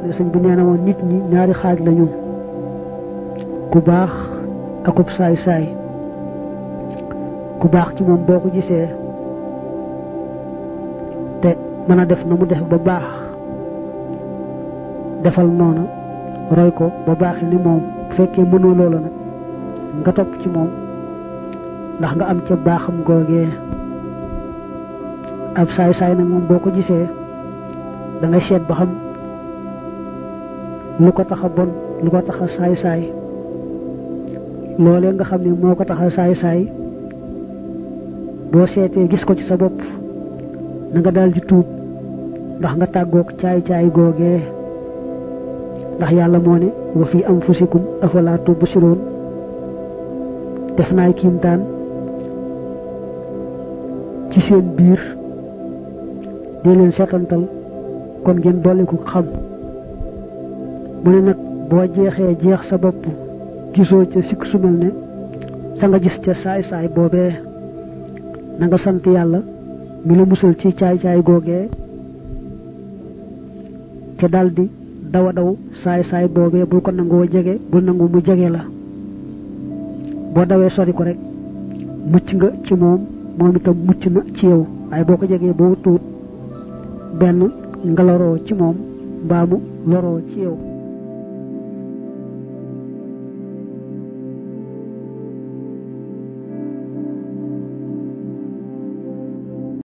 ne sëñ bi nee na woon nit ñi ñaari xaaj lañu ku baax akub saay-saay ku baax ci moom boo ko gisee te mën a def na mu def ba baax defal noona roy ko ba baaxi ni moom bu fekkee mënoo loola nag nga topp ci moom ndax nga am ca baaxam googee ab saay-saay nag moom boo ko gisee da nga seet ba xam lu ko tax a bon lu ko tax a saay-saay loolee nga xam ne moo ko tax a saay-saay boo seetee gis ko ci sa bopp na nga daal di tuub ndax nga tàggoog caay-caay googee ndax yàlla moo ne wa fi anfusikum afala tubsiroon def naay kiimtaan ci seen biir dee leen seetantal kon ngeen dolli ko xam mu ne nag boo jeexee jeex sa bopp gisoo ca sikk su mel ne sa nga gis ca saay-saay boobee na nga sant yàlla mi la musal ci caay-caay googee ca daldi dawa daw saay-saay boobee bul ko nangoo jege bul nangu mu jege la boo dawee sori ko rek mucc nga ci moom moom itam mucc na ci yow waaye boo ko jegee boo tuut benn nga loroo ci moom mbaa mu loroo ci yow